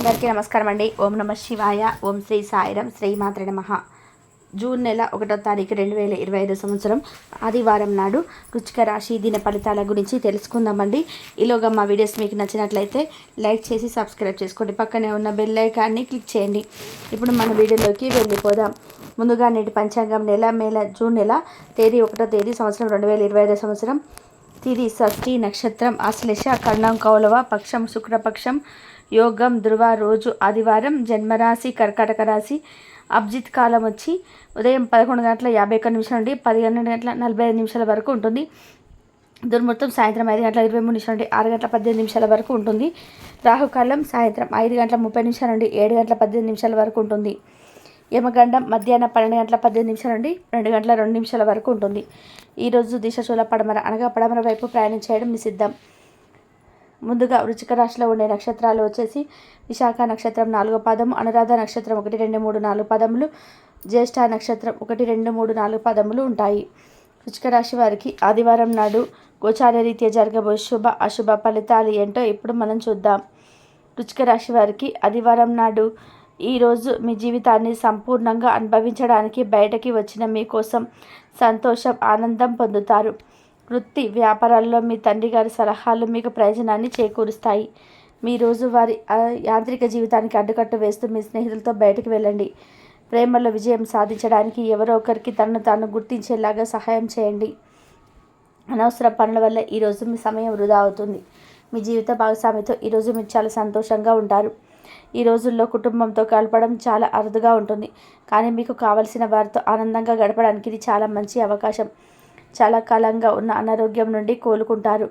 అందరికీ నమస్కారం అండి. ఓం నమ శివాయ. ఓం శ్రీ సాయిరం. శ్రీమాత్రే నమః. జూన్ నెల 1వ తారీఖు 2025 సంవత్సరం ఆదివారం నాడు వృశ్చిక రాశి దిన ఫలితాల గురించి తెలుసుకుందామండి. ఈలోగా మా వీడియోస్ మీకు నచ్చినట్లయితే లైక్ చేసి సబ్స్క్రైబ్ చేసుకోండి. పక్కనే ఉన్న బెల్ ఐకాన్ని క్లిక్ చేయండి. ఇప్పుడు మన వీడియోలోకి వెళ్ళిపోదాం. ముందుగా నేటి పంచాంగం జూన్ నెల తేదీ 1వ తేదీ సంవత్సరం 2025 సంవత్సరం. తిది షష్ఠి, నక్షత్రం ఆశ్లేష, కర్ణం కౌలవ, పక్షం శుక్రపక్షం, యోగం ధ్రువ, రోజు ఆదివారం, జన్మరాశి కర్కాటక రాశి. అభిజిత్ కాలం వచ్చి ఉదయం 11:51 నుండి 12:45 వరకు ఉంటుంది. దుర్ముహూర్తం సాయంత్రం 5:23 నుండి 6:18 వరకు ఉంటుంది. రాహుకాలం సాయంత్రం 5:30 నుండి 7:18 వరకు ఉంటుంది. యమగండం మధ్యాహ్నం 12:18 నుండి 2:02 వరకు ఉంటుంది. ఈరోజు దిశశూల పడమర అనగా పడమర వైపు ప్రయాణం చేయడం నిషిద్ధం. ముందుగా వృశ్చిక రాశిలో ఉండే నక్షత్రాలు వచ్చేసి విశాఖ నక్షత్రం 4వ పాదము, అనురాధ నక్షత్రం 1, 2, 3, 4 పదములు, జ్యేష్ఠ నక్షత్రం 1, 2, 3, 4 పదములు ఉంటాయి. వృశ్చిక రాశి వారికి ఆదివారం నాడు గోచార రీత్యా జరగబోయే శుభ అశుభ ఫలితాలు ఏంటో ఇప్పుడు మనం చూద్దాం. వృశ్చిక రాశి వారికి ఆదివారం నాడు ఈరోజు మీ జీవితాన్ని సంపూర్ణంగా అనుభవించడానికి బయటకి వచ్చిన మీకోసం సంతోషం, ఆనందం పొందుతారు. వృత్తి వ్యాపారాల్లో మీ తండ్రి గారి సలహాలు మీకు ప్రయోజనాన్ని చేకూరుస్తాయి. మీ రోజువారి యాంత్రిక జీవితానికి అడ్డుకట్టు వేస్తూ మీ స్నేహితులతో బయటకు వెళ్ళండి. ప్రేమలో విజయం సాధించడానికి ఎవరో ఒకరికి తనను తాను గుర్తించేలాగా సహాయం చేయండి. అనవసర పనుల వల్ల ఈరోజు మీ సమయం వృధా అవుతుంది. మీ జీవిత భాగస్వామితో ఈరోజు మీరు చాలా సంతోషంగా ఉంటారు. ఈ రోజుల్లో కుటుంబంతో గడపడం చాలా అరుదుగా ఉంటుంది, కానీ మీకు కావలసిన వారితో ఆనందంగా గడపడానికి ఇది చాలా మంచి అవకాశం. చాలా కాలంగా ఉన్న అనారోగ్యం నుండి కోలుకుంటారు,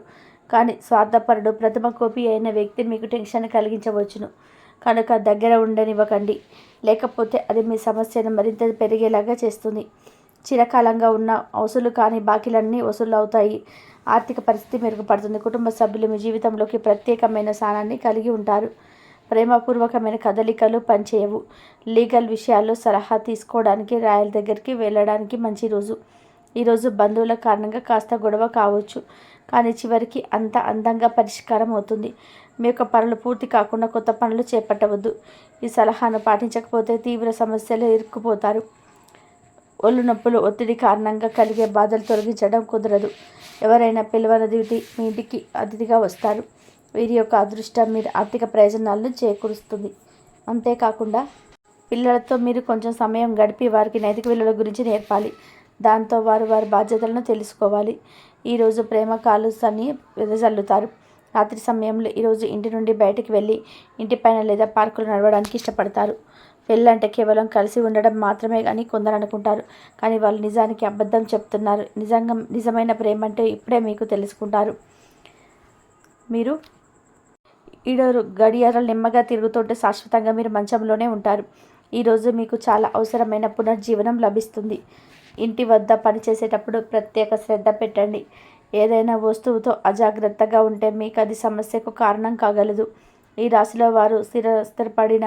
కానీ స్వార్థపరుడు ప్రథమ కోపి అయిన వ్యక్తి మీకు టెన్షన్ కలిగించవచ్చును. కనుక దగ్గర ఉండనివ్వకండి, లేకపోతే అది మీ సమస్యను మరింత పెరిగేలాగా చేస్తుంది. చిరకాలంగా ఉన్న వసూలు కాని బాకీలన్నీ వసూలు అవుతాయి. ఆర్థిక పరిస్థితి మెరుగుపడుతుంది. కుటుంబ సభ్యులు మీ జీవితంలోకి ప్రత్యేకమైన స్థానాన్ని కలిగి ఉంటారు. ప్రేమపూర్వకమైన కదలికలు పనిచేయవు. లీగల్ విషయాల్లో సలహా తీసుకోవడానికి రాయల దగ్గరికి వెళ్ళడానికి మంచి రోజు. ఈరోజు బంధువుల కారణంగా కాస్త గొడవ కావచ్చు, కానీ చివరికి అంత అందంగా పరిష్కారం అవుతుంది. మీ యొక్క పనులు పూర్తి కాకుండా కొత్త పనులు చేపట్టవద్దు. ఈ సలహాను పాటించకపోతే తీవ్ర సమస్యలు ఇరుక్కుపోతారు. ఒళ్ళు నొప్పులు, ఒత్తిడి కారణంగా కలిగే బాధలు తొలగించడం కుదరదు. ఎవరైనా పిలవనది మీ ఇంటికి అతిథిగా వస్తారు. వీరి యొక్క అదృష్టం మీరు ఆర్థిక ప్రయోజనాలను చేకూరుస్తుంది. అంతేకాకుండా పిల్లలతో మీరు కొంచెం సమయం గడిపి వారికి నైతిక విలువల గురించి నేర్పాలి. దాంతో వారు వారి బాధ్యతలను తెలుసుకోవాలి. ఈరోజు ప్రేమ కాలుష్యాన్ని వెదజల్లుతారు. రాత్రి సమయంలో ఈరోజు ఇంటి నుండి బయటికి వెళ్ళి ఇంటిపైన లేదా పార్కులు నడవడానికి ఇష్టపడతారు. పెళ్ళంటే కేవలం కలిసి ఉండడం మాత్రమే అని కొందరు అనుకుంటారు, కానీ వాళ్ళు నిజానికి అబద్ధం చెప్తున్నారు. నిజమైన ప్రేమ అంటే ఇప్పుడే మీకు తెలుసుకుంటారు. మీరు గడియారాలు నెమ్మగా తిరుగుతుంటే శాశ్వతంగా మీరు మంచంలోనే ఉంటారు. ఈరోజు మీకు చాలా అవసరమైన పునర్జీవనం లభిస్తుంది. ఇంటి వద్ద పనిచేసేటప్పుడు ప్రత్యేక శ్రద్ధ పెట్టండి. ఏదైనా వస్తువుతో అజాగ్రత్తగా ఉంటే మీకు అది సమస్యకు కారణం కాగలదు. ఈ రాశిలో వారు స్థిరపడిన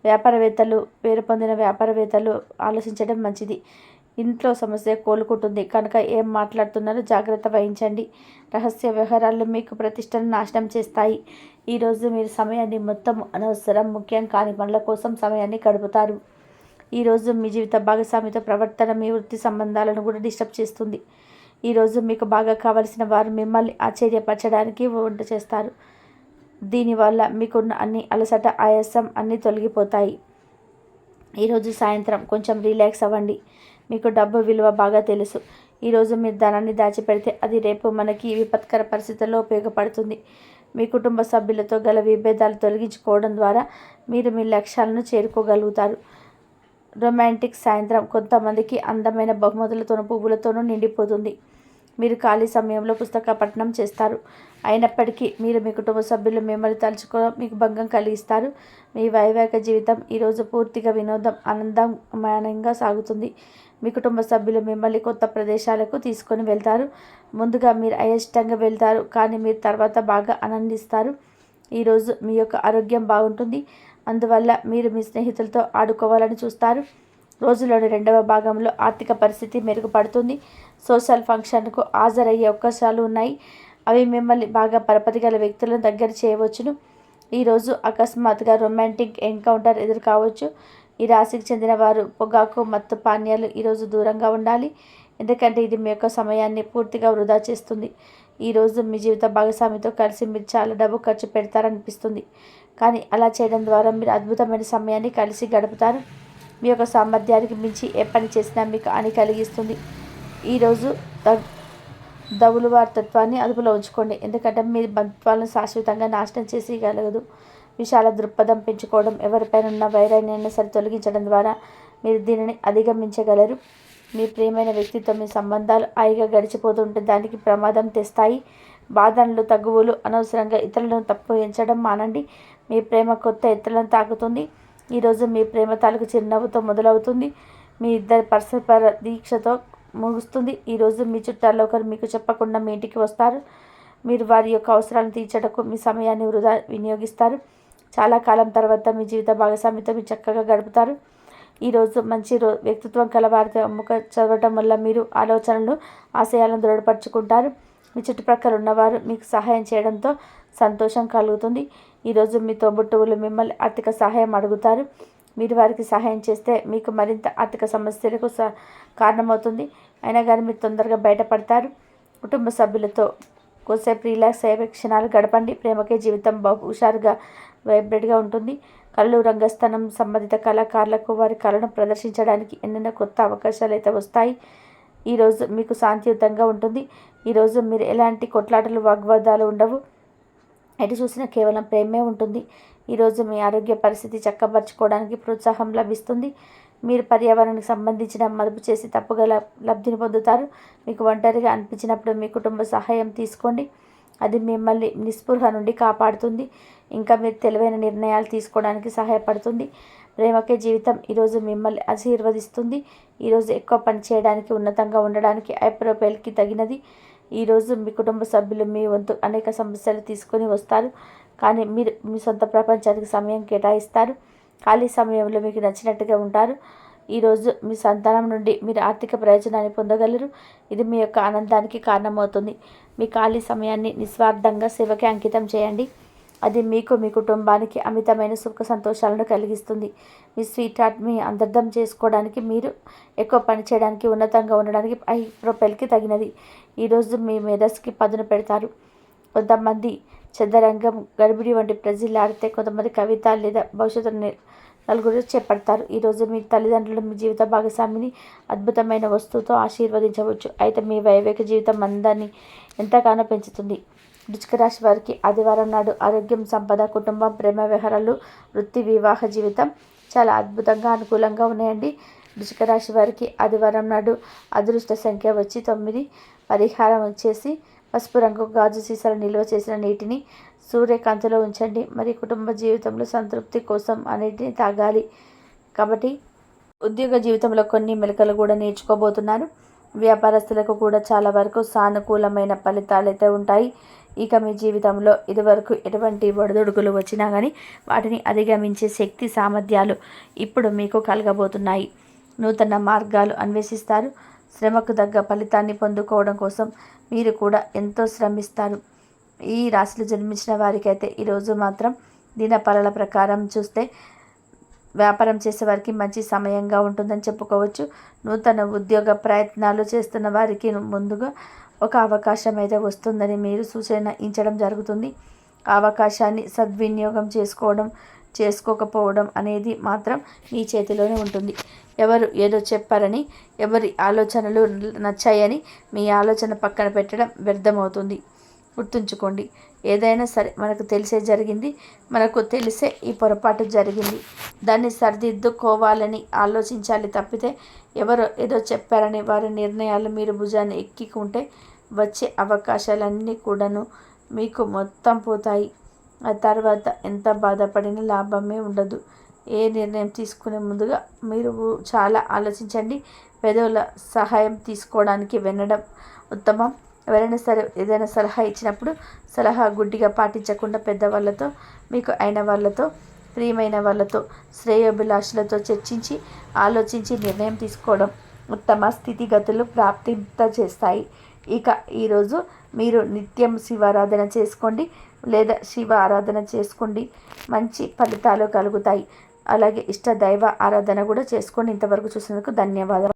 వ్యాపారవేత్తలు, పేరు పొందిన వ్యాపారవేత్తలు ఆలోచించడం మంచిది. ఇంట్లో సమస్య కోలుకుంటుంది, కనుక ఏం మాట్లాడుతున్నారో జాగ్రత్త వహించండి. రహస్య వ్యవహారాలు మీకు ప్రతిష్టను నాశనం చేస్తాయి. ఈరోజు మీరు సమయాన్ని మొత్తం అనవసరం, ముఖ్యం కాని పనుల కోసం సమయాన్ని గడుపుతారు. ఈరోజు మీ జీవిత భాగస్వామితో ప్రవర్తన మీ వృత్తి సంబంధాలను కూడా డిస్టర్బ్ చేస్తుంది. ఈరోజు మీకు బాగా కావలసిన వారు మిమ్మల్ని ఆశ్చర్యపరచడానికి వంట చేస్తారు. దీనివల్ల మీకున్న అన్ని అలసట, ఆయాసం అన్నీ తొలగిపోతాయి. ఈరోజు సాయంత్రం కొంచెం రిలాక్స్ అవ్వండి. మీకు డబ్బు విలువ బాగా తెలుసు. ఈరోజు మీరు ధనాన్ని దాచిపెడితే అది రేపు మనకి విపత్కర పరిస్థితుల్లో ఉపయోగపడుతుంది. మీ కుటుంబ సభ్యులతో గల విభేదాలు తొలగించుకోవడం ద్వారా మీరు మీ లక్ష్యాలను చేరుకోగలుగుతారు. రొమాంటిక్ సాయంత్రం కొంతమందికి అందమైన బహుమతులతోనూ పువ్వులతోనూ నిండిపోతుంది. మీరు ఖాళీ సమయంలో పుస్తక పఠనం చేస్తారు. అయినప్పటికీ మీరు మీ కుటుంబ సభ్యులు మిమ్మల్ని తలుచుకోవడం మీకు భంగం కలిగిస్తారు. మీ వైవాహిక జీవితం ఈరోజు పూర్తిగా వినోదం, ఆనందంగా సాగుతుంది. మీ కుటుంబ సభ్యులు మిమ్మల్ని కొత్త ప్రదేశాలకు తీసుకొని వెళ్తారు. ముందుగా మీరు అయిష్టంగా వెళ్తారు, కానీ మీరు తర్వాత బాగా ఆనందిస్తారు. ఈరోజు మీ యొక్క ఆరోగ్యం బాగుంటుంది, అందువల్ల మీరు మీ స్నేహితులతో ఆడుకోవాలని చూస్తారు. రోజులోని 2వ భాగంలో ఆర్థిక పరిస్థితి మెరుగుపడుతుంది. సోషల్ ఫంక్షన్కు హాజరయ్యే అవకాశాలు ఉన్నాయి. అవి మిమ్మల్ని బాగా పరపతి గల వ్యక్తులను దగ్గర చేయవచ్చును. ఈరోజు అకస్మాత్తుగా రొమాంటిక్ ఎన్కౌంటర్ ఎదురు కావచ్చు. ఈ రాశికి చెందిన వారు పొగాకు మత్తు పానీయాలు ఈరోజు దూరంగా ఉండాలి. ఎందుకంటే ఇది మీ యొక్క సమయాన్ని పూర్తిగా వృధా చేస్తుంది. ఈరోజు మీ జీవిత భాగస్వామితో కలిసి మీరు చాలా డబ్బు ఖర్చు పెడతారనిపిస్తుంది. కానీ అలా చేయడం ద్వారా మీరు అద్భుతమైన సమయాన్ని కలిసి గడుపుతారు. మీ యొక్క సామర్థ్యానికి మించి ఏ పని చేసినా మీకు హాని కలిగిస్తుంది. ఈరోజు దవులు వారి తత్వాన్ని అదుపులో ఉంచుకోండి. ఎందుకంటే మీ బంధుత్వాలను శాశ్వతంగా నాశనం చేసేయగలదు. విశాల దృక్పథం పెంచుకోవడం, ఎవరిపైన ఉన్న వైరాన్ని సరి తొలగించడం ద్వారా మీరు దీనిని అధిగమించగలరు. మీ ప్రియమైన వ్యక్తితో మీ సంబంధాలు హాయిగా గడిచిపోతుంటే దానికి ప్రమాదం తెస్తాయి. బాధనలు తగువులు అనవసరంగా ఇతరులను తప్పు ఎంచడం మానండి. మీ ప్రేమ కొత్త ఎత్తులను తాకుతుంది. ఈరోజు మీ ప్రేమ తాలూకు చిరునవ్వుతో మొదలవుతుంది. మీ ఇద్దరి పరస్పర దీక్షతో ముగుస్తుంది. ఈరోజు మీ చుట్టాల్లో ఒకరు మీకు చెప్పకుండా మీ ఇంటికి వస్తారు. మీరు వారి యొక్క అవసరాలను తీర్చడానికి మీ సమయాన్ని వృధా వినియోగిస్తారు. చాలా కాలం తర్వాత మీ జీవిత భాగస్వామితో మీరు చక్కగా గడుపుతారు. ఈరోజు మంచి వ్యక్తిత్వం కల వారితో ముఖ చదవటం వల్ల మీరు ఆలోచనలు ఆశయాలను దృఢపరుచుకుంటారు. మీ చుట్టుప్రక్కల ఉన్నవారు మీకు సహాయం చేయడంతో సంతోషం కలుగుతుంది. ఈరోజు మీ తోబుట్టువులు మిమ్మల్ని ఆర్థిక సహాయం అడుగుతారు. మీరు వారికి సహాయం చేస్తే మీకు మరింత ఆర్థిక సమస్యలకు కారణమవుతుంది. అయినా కానీ మీరు తొందరగా బయటపడతారు. కుటుంబ సభ్యులతో కొద్దిసేపు రిలాక్స్ అయ్యే క్షణాలు గడపండి. ప్రేమకే జీవితం హుషారుగా వైబ్రెట్గా ఉంటుంది. కళలు రంగస్థానం సంబంధిత కళాకారులకు వారి కళను ప్రదర్శించడానికి ఎన్నెన్నో కొత్త అవకాశాలు అయితే వస్తాయి. ఈరోజు మీకు శాంతియుతంగా ఉంటుంది. ఈరోజు మీరు ఎలాంటి కొట్లాటలు వాగ్వాదాలు ఉండవు. ఎటు చూసినా కేవలం ప్రేమే ఉంటుంది. ఈరోజు మీ ఆరోగ్య పరిస్థితి చక్కబరుచుకోవడానికి ప్రోత్సాహం లభిస్తుంది. మీరు పర్యావరణానికి సంబంధించిన మదుపు చేసి తప్పుగా లబ్ధిని పొందుతారు. మీకు ఒంటరిగా అనిపించినప్పుడు మీ కుటుంబ సహాయం తీసుకోండి. అది మిమ్మల్ని నిస్పృహ నుండి కాపాడుతుంది. ఇంకా మీరు తెలివైన నిర్ణయాలు తీసుకోవడానికి సహాయపడుతుంది. ప్రేమకే జీవితం ఈరోజు మిమ్మల్ని ఆశీర్వదిస్తుంది. ఈరోజు ఎక్కువ పని చేయడానికి, ఉన్నతంగా ఉండడానికి ఐప్రోపైల్కి తగినది. ఈరోజు మీ కుటుంబ సభ్యులు మీ వంతు అనేక సమస్యలు తీసుకొని వస్తారు. కానీ మీరు మీ సొంత ప్రపంచానికి సమయం కేటాయిస్తారు. ఖాళీ సమయంలో మీకు నచ్చినట్టుగా ఉంటారు. ఈరోజు మీ సంతానం నుండి మీరు ఆర్థిక ప్రయోజనాన్ని పొందగలరు. ఇది మీ యొక్క ఆనందానికి కారణమవుతుంది. మీ ఖాళీ సమయాన్ని నిస్వార్థంగా సేవకి అంకితం చేయండి. అది మీకు మీ కుటుంబానికి అమితమైన సుఖ సంతోషాలను కలిగిస్తుంది. మీ స్వీట్ హార్ట్ మీ అందర్థం చేసుకోవడానికి, మీరు ఎక్కువ పని చేయడానికి, ఉన్నతంగా ఉండడానికి ఐ ప్రొఫైల్కి తగినది. ఈరోజు మీ మేధస్సుకి పదును పెడతారు. కొంతమంది చదరంగం, గడిబిడి వంటి ప్రజలాడితే, కొంతమంది కవిత లేదా భవిష్యత్తు నలుగురు చేపడతారు. ఈరోజు మీ తల్లిదండ్రులు మీ జీవిత భాగస్వామిని అద్భుతమైన వస్తువుతో ఆశీర్వదించవచ్చు. అయితే మీ వైవేక జీవితం అందాన్ని ఎంతగానో పెంచుతుంది. వృశ్చిక రాశి వారికి ఆదివారం నాడు ఆరోగ్యం, సంపద, కుటుంబం, ప్రేమ వ్యవహారాలు, వృత్తి, వివాహ జీవితం చాలా అద్భుతంగా అనుకూలంగా ఉన్నాయండి. వృశ్చిక రాశి వారికి ఆదివారం నాడు అదృష్ట సంఖ్య వచ్చి 9. పరిహారం వచ్చేసి పసుపు రంగు గాజు సీసాలు నిల్వ చేసిన నీటిని సూర్యకాంతిలో ఉంచండి. మరి కుటుంబ జీవితంలో సంతృప్తి కోసం ఆ నీటిని తాగాలి. కాబట్టి ఉద్యోగ జీవితంలో కొన్ని మెలకువలు కూడా నేర్చుకోబోతున్నారు. వ్యాపారస్తులకు కూడా చాలా వరకు సానుకూలమైన ఫలితాలు అయితే ఉంటాయి. ఇక మీ జీవితంలో ఇదివరకు ఎటువంటి ఒడిదుడుకులు వచ్చినా కానీ వాటిని అధిగమించే శక్తి, సామర్థ్యాలు ఇప్పుడు మీకు కలగబోతున్నాయి. నూతన మార్గాలు అన్వేషిస్తారు. శ్రమకు తగ్గ ఫలితాన్ని పొందుకోవడం కోసం మీరు కూడా ఎంతో శ్రమిస్తారు. ఈ రాశిలో జన్మించిన వారికైతే ఈరోజు మాత్రం దినఫలాల ప్రకారం చూస్తే వ్యాపారం చేసే వారికి మంచి సమయంగా ఉంటుందని చెప్పుకోవచ్చు. నూతన ఉద్యోగ ప్రయత్నాలు చేస్తున్న వారికి ముందుగా ఒక అవకాశం అయితే వస్తుందని మీరు సూచించడం జరుగుతుంది. ఆ అవకాశాన్ని సద్వినియోగం చేసుకోకపోవడం అనేది మాత్రం మీ చేతిలోనే ఉంటుంది. ఎవరు ఏదో చెప్పారని, ఎవరి ఆలోచనలు నచ్చాయని మీ ఆలోచన పక్కన పెట్టడం వ్యర్థమవుతుంది. గుర్తుంచుకోండి, ఏదైనా సరే మనకు తెలిసే జరిగింది, మనకు తెలిసే ఈ పొరపాటు జరిగింది, దాన్ని సరిదిద్దుకోవాలని ఆలోచించాలి తప్పితే ఎవరో ఏదో చెప్పారని వారి నిర్ణయాలు మీరు భుజాన్ని ఎక్కికుంటే వచ్చే అవకాశాలన్నీ కూడాను మీకు మొత్తం పోతాయి. ఆ తర్వాత ఎంత బాధపడిన లాభమే ఉండదు. ఏ నిర్ణయం తీసుకునే ముందుగా మీరు చాలా ఆలోచించండి. పెద్దల సహాయం తీసుకోవడానికి వినడం ఉత్తమం. ఎవరైనా సరే ఏదైనా సలహా ఇచ్చినప్పుడు సలహా గుడ్డిగా పాటించకుండా పెద్దవాళ్ళతో, మీకు అయిన వాళ్ళతో, ప్రియమైన వాళ్ళతో, శ్రేయోభిలాషులతో చర్చించి ఆలోచించి నిర్ణయం తీసుకోవడం ఉత్తమ స్థితిగతులు ప్రాప్తింప చేస్తాయి. ఇక ఈరోజు మీరు నిత్యం శివారాధన చేసుకోండి. లేదా శివ ఆరాధన చేసుకోండి, మంచి ఫలితాలు కలుగుతాయి. అలాగే ఇష్ట దైవ ఆరాధన కూడా చేసుకోండి. ఇంతవరకు చూసినందుకు ధన్యవాదాలు.